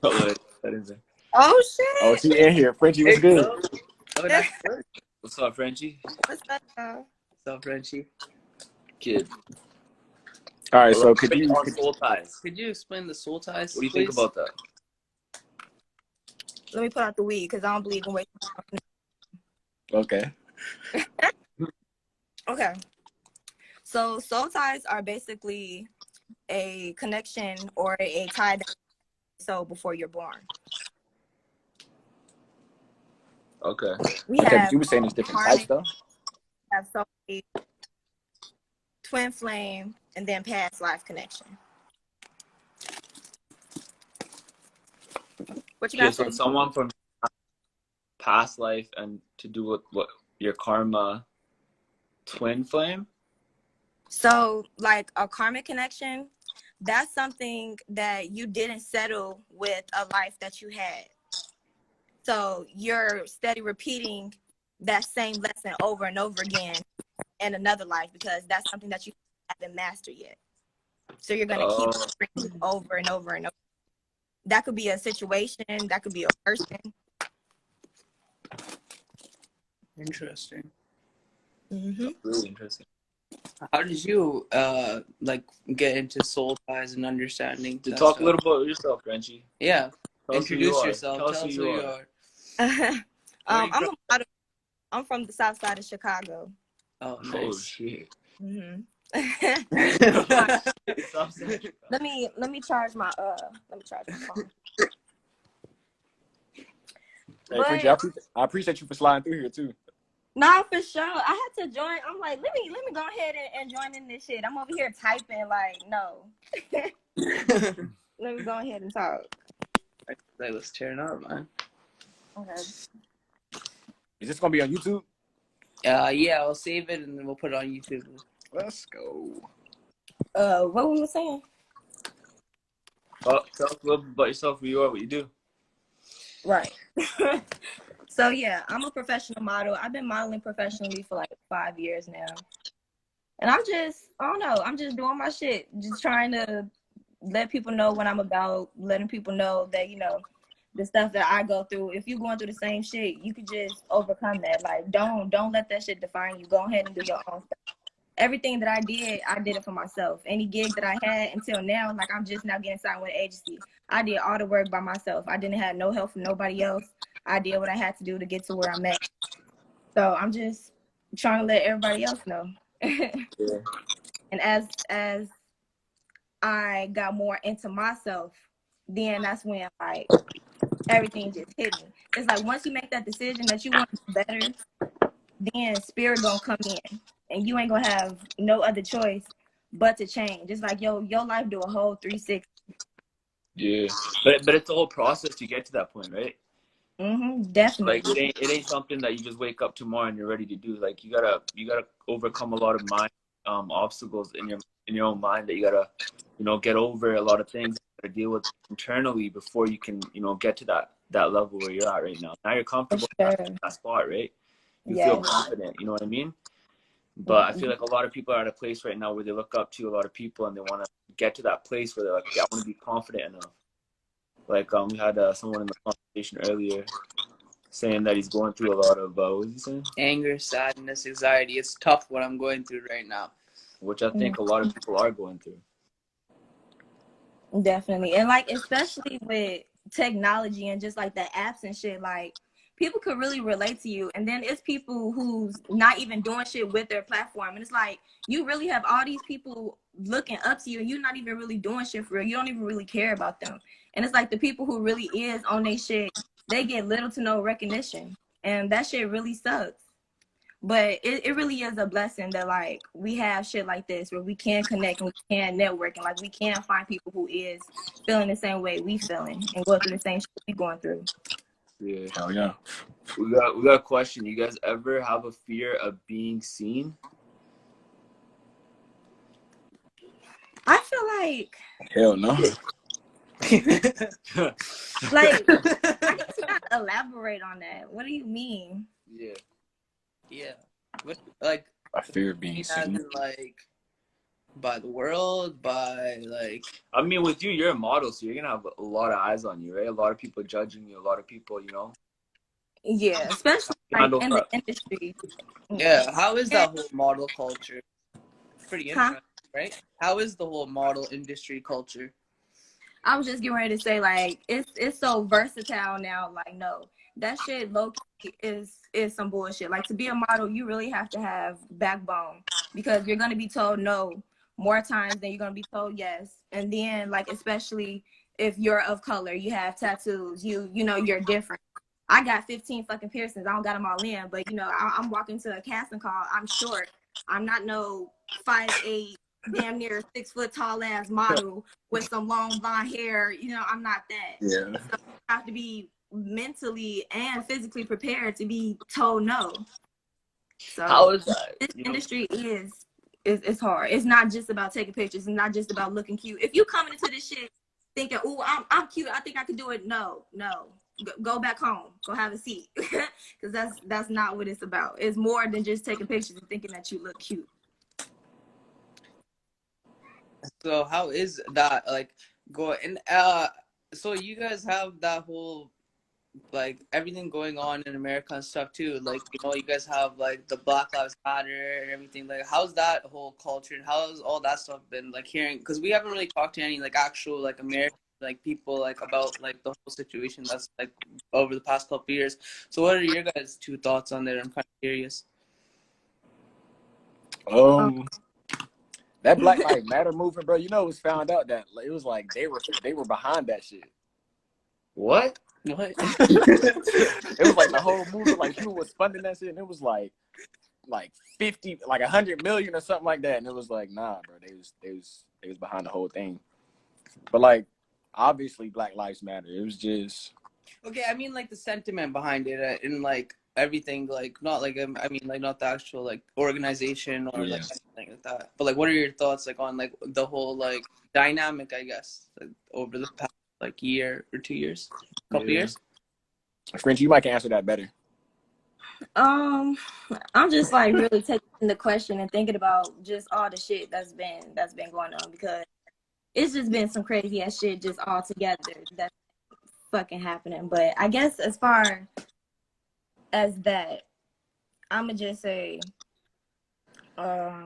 Oh, that is it. Oh shit. Oh, she in here. Frenchie, what's good? Oh, that's good. What's up, Frenchie? What's up, y'all? What's up, Frenchie? Kid. All right, so Could you soul ties? Could you explain the soul ties? What do you think about that? Let me put out the weed because I don't believe in waiting. Okay. Okay. So soul ties are basically a connection or a tie that so before you're born. Okay. We Okay, have but you were saying there's different karmic, types though. have soul, twin flame, and then past life connection. What you Okay, got? so someone from past life and to do with what your karma twin flame? So like a karmic connection, that's something that you didn't settle with a life that you had. So you're steady repeating that same lesson over and over again in another life because that's something that you haven't mastered yet. So you're going to keep it over and over and over. That could be a situation. That could be a person. Interesting. Mm-hmm. Really interesting. How did you like get into soul ties and understanding? To talk a little about yourself, Frenchie. Yeah. Tell us who Introduce you are. yourself. Tell us who you are. I'm from the south side of Chicago. Oh, Oh nice. shit. Mm-hmm. Stop saying it. let me charge my phone. Hey, Frenchie, I appreciate you for sliding through here too. No, for sure. I had to join. I'm like, let me go ahead and join in this shit. I'm over here typing like, no. Let me go ahead and talk. Like, let's turn up, man. Okay. Is this gonna be on YouTube? Yeah, I'll save it and then we'll put it on YouTube. Let's go. What were we saying? Tell us a little bit about yourself, who you are, what you do. Right. So yeah, I'm a professional model. I've been modeling professionally for like 5 years now. And I don't know, I'm just doing my shit. Just trying to let people know what I'm about, letting people know that, you know, the stuff that I go through. If you're going through the same shit, you could just overcome that. Like, don't let that shit define you. Go ahead and do your own stuff. Everything that I did it for myself. Any gig that I had until now, like I'm just now getting signed with an agency. I did all the work by myself. I didn't have no help from nobody else. I did what I had to do to get to where I'm at. So I'm just trying to let everybody else know. Yeah. And as I got more into myself, then that's when like everything just hit me. It's like once you make that decision that you want to do better, then spirit gonna come in and you ain't gonna have no other choice but to change. It's like your life do a whole 360. Yeah. But it's a whole process to get to that point, right? Definitely. Like it ain't something that you just wake up tomorrow and you're ready to do. Like you gotta overcome a lot of mind obstacles in your own mind that you gotta, you know, get over a lot of things you gotta deal with internally before you can, you know, get to that level where you're at right now. Now you're comfortable in that spot, right? You feel confident, you know what I mean? But I feel like a lot of people are at a place right now where they look up to a lot of people and they want to get to that place where they're like, yeah, I want to be confident enough. Like we had someone in the conversation earlier saying that he's going through a lot of what was he saying? Anger, sadness, anxiety. It's tough what I'm going through right now. Which I think a lot of people are going through. Definitely. And like especially with technology and just like the apps and shit, like people could really relate to you. And then it's people who's not even doing shit with their platform. And it's like you really have all these people looking up to you and you're not even really doing shit for real. You don't even really care about them. And it's like the people who really is on their shit, they get little to no recognition. And that shit really sucks. But it really is a blessing that like we have shit like this where we can connect and we can network and like we can find people who is feeling the same way we feeling and going through the same shit we going through. Yeah. Hell yeah. We got a question. You guys ever have a fear of being seen? I feel like Hell no. Like, I guess you gotta elaborate on that. What do you mean? Yeah. Yeah. What, like, I fear being as seen. in, like, by the world, by, like... I mean, with you, you're a model, so you're gonna have a lot of eyes on you, right? A lot of people judging you, a lot of people, you know. Yeah, especially like Handle in the that. industry. Yeah, how is that whole model culture? Pretty Huh? interesting, right? How is the whole model industry culture? I was just getting ready to say, like, it's so versatile now. Like, no, that shit low key is some bullshit. Like, to be a model, you really have to have backbone, because you're gonna be told no more times than you're gonna be told yes. And then, like, especially if you're of color, you have tattoos, you know you're different. I got 15 fucking piercings. I don't got them all in, but you know, I'm walking to a casting call. I'm short. I'm not no 5'8", damn near 6 foot tall ass model with some long blonde hair. You know, I'm not that. Yeah. So you have to be mentally and physically prepared to be told no. How So is that? this You know, industry is hard. It's not just about taking pictures. It's not just about looking cute. If you coming into this shit thinking, "Oh, I'm cute. I think I could do it." No. Go back home. Go have a seat, because that's not what it's about. It's more than just taking pictures and thinking that you look cute. So how is that, like, going? So you guys have that whole, like, everything going on in America and stuff too. Like, you know, you guys have like the Black Lives Matter and everything. Like, how's that whole culture and how's all that stuff been, like, hearing? Because we haven't really talked to any like actual like American like people like about like the whole situation that's like over the past couple of years. So what are your guys' two thoughts on that? I'm kind of curious. That Black Lives Matter movement, bro. You know, it was found out that it was like they were behind that shit. what? What? It was like the whole movement, like people was funding that shit, and it was like 50, like 100 million or something like that, and it was like, nah, bro, they was behind the whole thing. But like, obviously, Black Lives Matter. It was just Okay, I mean like the sentiment behind it and like everything, like not like I mean like not the actual like organization or like anything like that. But like, what are your thoughts like on like the whole like dynamic, I guess, like, over the past like year or 2 years, couple years? French, you might can answer that better. I'm just like really taking the question and thinking about just all the shit that's been going on, because it's just been some crazy ass shit just all together that's fucking happening. But I guess as far as that, I'ma just say, Like,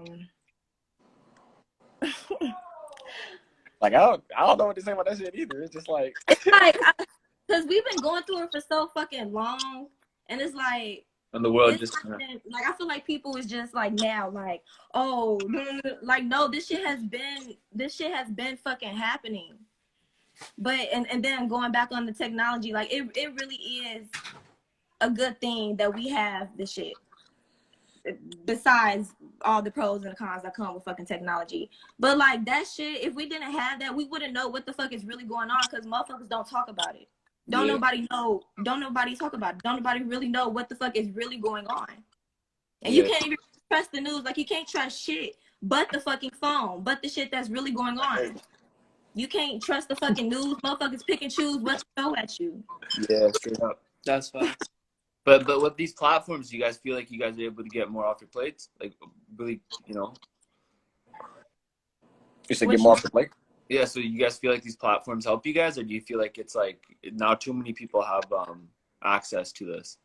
I don't know what to say about that shit either. It's just like, it's like, because we've been going through it for so fucking long, and it's like, And the world it's just like I feel like people is just like now, like, oh, like, no, this shit has been fucking happening. But and then going back on the technology, like it really is a good thing that we have this shit. Besides all the pros and the cons that come with fucking technology. But like that shit, if we didn't have that, we wouldn't know what the fuck is really going on, because motherfuckers don't talk about it. Don't nobody know. Don't nobody talk about it. Don't nobody really know what the fuck is really going on. And you can't even trust the news. Like, you can't trust shit but the fucking phone, but the shit that's really going on. You can't trust the fucking news. Motherfuckers pick and choose what to throw at you. Yeah, straight up. That's fine. But with these platforms, you guys feel like you guys are able to get more off your plates? Like, really, you know? just to get more off the plate. Yeah, so you guys feel like these platforms help you guys, or do you feel like it's like now too many people have access to this?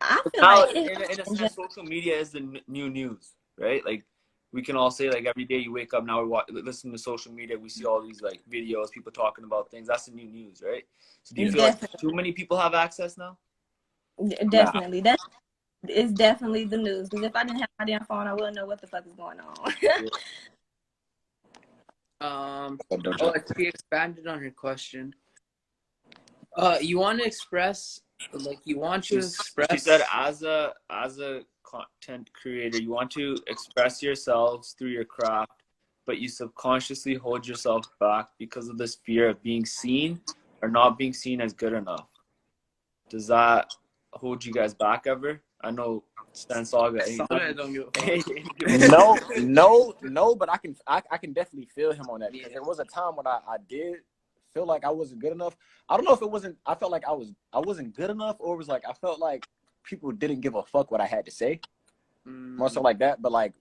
I feel Now, like in a sense, social media is the new news, right? Like, we can all say, like, every day you wake up, now we listen to social media, we see all these like videos, people talking about things. That's the new news, right? So do you feel like too many people have access now? Definitely. That is definitely the news. Because if I didn't have my damn phone, I wouldn't know what the fuck is going on. She expanded on her question. You want to express, like, you want to express. She said, as a content creator, you want to express yourselves through your craft, but you subconsciously hold yourself back because of this fear of being seen or not being seen as good enough. Does that hold you guys back ever? I know Sauga. No, but I can definitely feel him on that, because there was a time when I did feel like I wasn't good enough. I don't know if it wasn't. I felt like I wasn't good enough, or it was like I felt like people didn't give a fuck what I had to say, more so like that. But like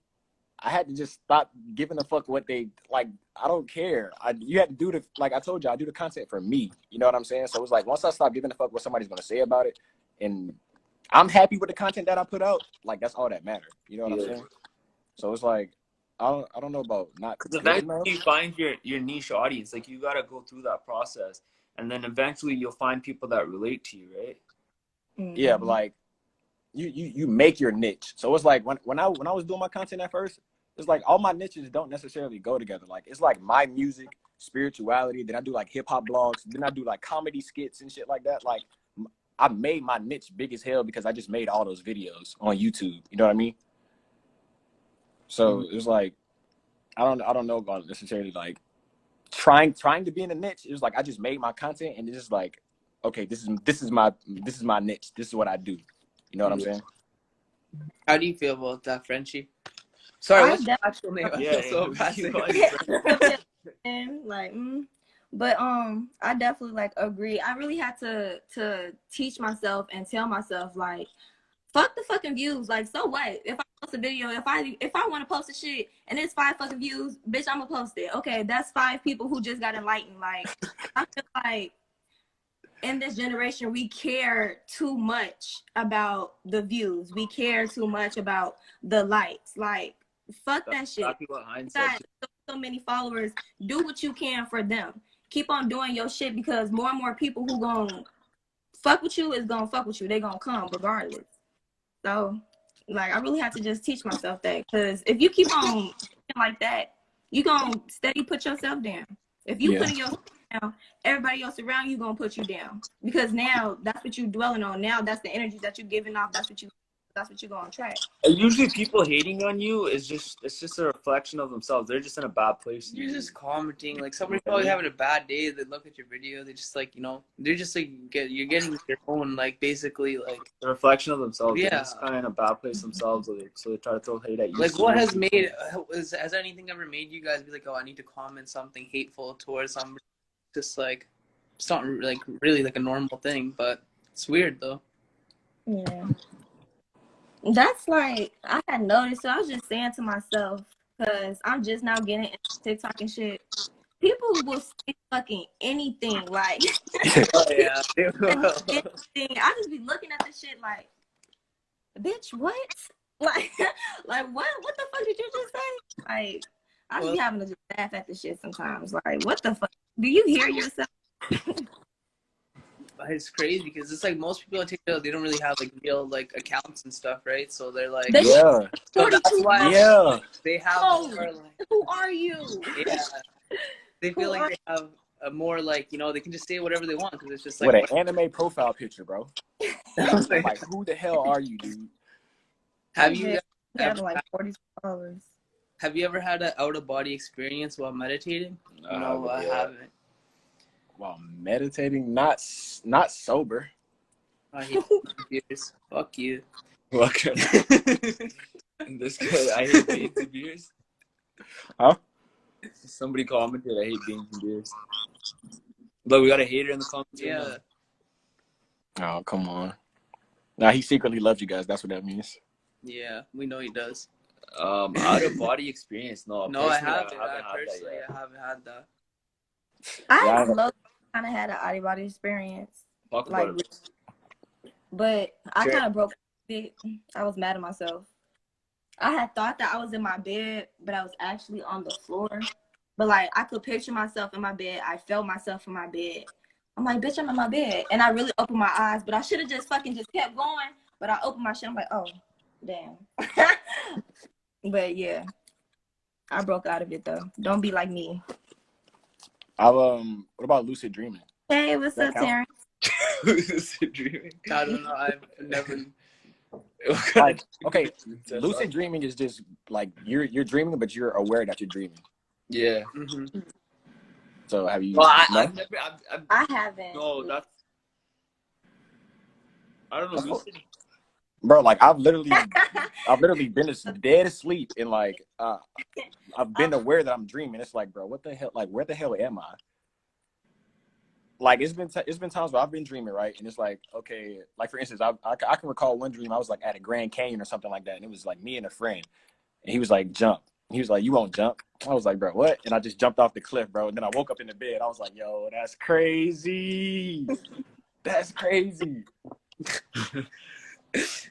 I had to just stop giving a fuck what they like. I don't care. You had to do the, like I told you, I do the content for me. You know what I'm saying? So it was like once I stopped giving a fuck what somebody's gonna say about it, and I'm happy with the content that I put out, like that's all that matters. You know what I'm saying? So it's like I don't know about not Because good enough. eventually you find your niche audience. Like you gotta go through that process, and then eventually you'll find people that relate to you, right? Yeah, but like you make your niche. So it's like when I was doing my content at first, it's like all my niches don't necessarily go together. Like it's like my music, spirituality, then I do like hip hop blogs, then I do like comedy skits and shit like that. Like I made my niche big as hell because I just made all those videos on YouTube. You know what I mean? So it's like I don't know about necessarily like trying to be in a niche. It was like I just made my content and it's just like, okay, this is my niche. This is what I do. You know what I'm saying? How do you feel about that, Frenchie? Sorry, what's your actual name? I Yeah, feel so bad. Like, but I definitely like agree. I really had to teach myself and tell myself like, fuck the fucking views. Like, so what? If I post a video, if I want to post a shit and it's 5 fucking views, bitch, I'm gonna post it. Okay, that's 5 people who just got enlightened. Like, I feel like in this generation, we care too much about the views. We care too much about the likes. Like, fuck that shit. Got so many followers. Do what you can for them. Keep on doing your shit because more and more people who gonna fuck with you is gonna fuck with you. They gonna come regardless. So, like, I really have to just teach myself that because if you keep on like that, you gonna steady put yourself down. If you putting yourself down, everybody else around you gonna put you down because now that's what you're dwelling on. Now that's the energy that you're giving off. That's what you're gonna attract. And usually people hating on you it's just a reflection of themselves. They're just in a bad place. You're just commenting. Like somebody's probably having a bad day. They look at your video. They just like, you know, they're just like you're getting their own like basically like a reflection of themselves. Yeah. They're just kind of in a bad place themselves, so they try to throw hate at you. Like what has made has anything ever made you guys be like, oh, I need to comment something hateful towards somebody? Just like it's not like really like a normal thing, but it's weird though. Yeah. That's like I had noticed. So I was just saying to myself, because I'm just now getting into TikTok and shit. People will say fucking anything, like Oh yeah. anything. I just be looking at this shit like, bitch, what? Like what the fuck did you just say? Like I just be having to just laugh at this shit sometimes. Like, what the fuck? Do you hear yourself? It's crazy because it's like most people on TikTok, they don't really have like real like accounts and stuff, right? So they're like, yeah. So that's why they have more, like, who are you? Yeah, they feel like they have a more like, you know, they can just say whatever they want because it's just like what an anime profile picture, bro. Like, who the hell are you, dude? Have you have like 40 followers? Have you ever had an out of body experience while meditating? No, I haven't. While meditating, not sober. I hate beers. Fuck you. Welcome. And this guy, I hate beans and beers. Huh? Somebody commented, I hate beans and beers. But we got a hater in the comments. Yeah. Oh, come on. Nah, he secretly loves you guys. That's what that means. Yeah, we know he does. Out of body experience, no. No, I haven't. I haven't had that. I kind of had an out of body experience. Talk about it. But I kind of broke it. I was mad at myself. I had thought that I was in my bed, but I was actually on the floor. But like I could picture myself in my bed. I felt myself in my bed. I'm like, bitch, I'm in my bed. And I really opened my eyes, but I should have just fucking just kept going. But I opened my shit. I'm like, oh, damn. But yeah, I broke out of it though. Don't be like me. What about lucid dreaming? Hey, what's up, Terrence? Lucid dreaming? I don't know. I've never. Like, okay, lucid dreaming is just like you're dreaming, but you're aware that you're dreaming. Yeah. Mm-hmm. So have you? Well, I've never. I haven't. No, that's. I don't know. Lucid. Bro, like I've literally been dead asleep and like I've been aware that I'm dreaming. It's like, bro, what the hell? Like, where the hell am I? like it's been times where I've been dreaming, right? And it's like, okay, like for instance, I can recall one dream I was like at a Grand Canyon or something like that, and it was like me and a friend, and he was like, jump. He was like, you won't jump. I was like, bro, what? And I just jumped off the cliff, bro. And then I woke up in the bed. I was like, yo, that's crazy. That's crazy.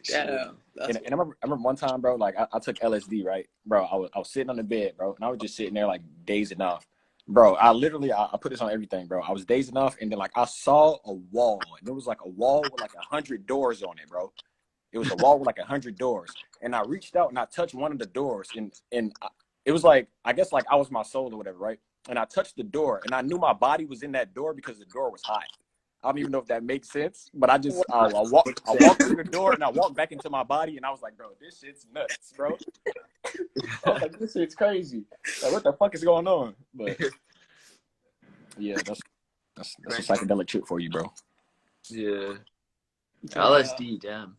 Yeah. And I remember one time, bro, like I took LSD, right? Bro, I was sitting on the bed, bro, and I was just sitting there like dazing off. Bro, I put this on everything, bro. I was dazing off, and then like I saw a wall, and it was like a wall with like 100 doors on it, bro. It was a wall with like 100 doors, and I reached out and I touched one of the doors, and it was like, I guess like I was my soul or whatever, right? And I touched the door, and I knew my body was in that door because the door was hot. I don't even know if that makes sense, but I walked through the door and I walked back into my body, and I was like, bro, this shit's nuts, bro. I was like, this shit's crazy. Like, what the fuck is going on? But yeah, that's a psychedelic trip for you, bro. Yeah. LSD, damn.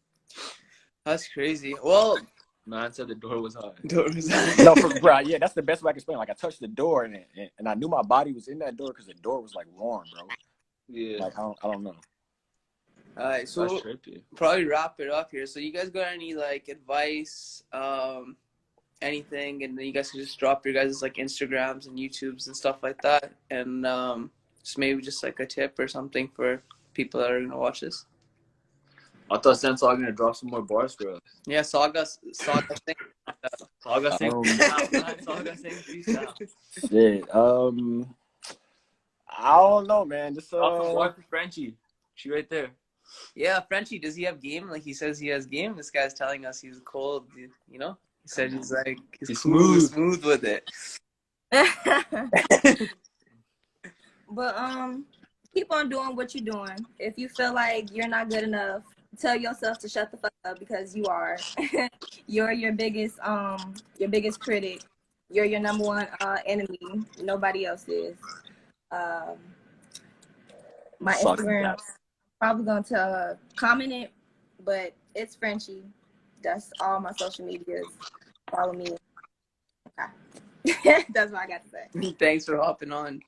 That's crazy. Well, Man said the door was hot. No, bro, yeah, that's the best way I can explain. Like I touched the door and I knew my body was in that door because the door was like warm, bro. Yeah. Like I don't know. all right, so That's trippy. probably wrap it up here. So you guys got any like advice, anything, and then you guys can just drop your guys' like Instagrams and YouTubes and stuff like that, and just maybe just like a tip or something for people that are gonna watch this. I thought Sauga gonna drop some more bars for us. Yeah, Sauga. Sauga saying Sauga saying freestyle. Shit. I don't know, man. Just Watch for Frenchie. She right there. Yeah, Frenchie, does he have game? Like he says he has game. This guy's telling us he's cold. You know, he said he's like he's cool, smooth with it. But keep on doing what you're doing. If you feel like you're not good enough, tell yourself to shut the fuck up, because you are. You're your biggest critic. You're your number one enemy. Nobody else is. My Instagram, probably going to comment it, but it's Frenchie. That's all my social medias. Follow me. Okay. That's what I got to say. Thanks for hopping on.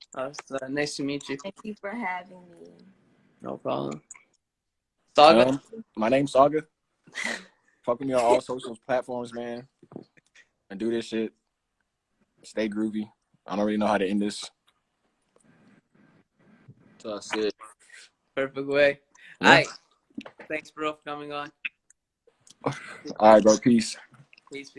Nice to meet you. Thank you for having me. No problem. Sauga. My name's Sauga. Fuck with me on all social platforms, man. And do this shit. Stay groovy. I don't really know how to end this. That's it. Perfect way. Yeah. All right. Thanks, bro, for coming on. All right, bro. Peace. Peace.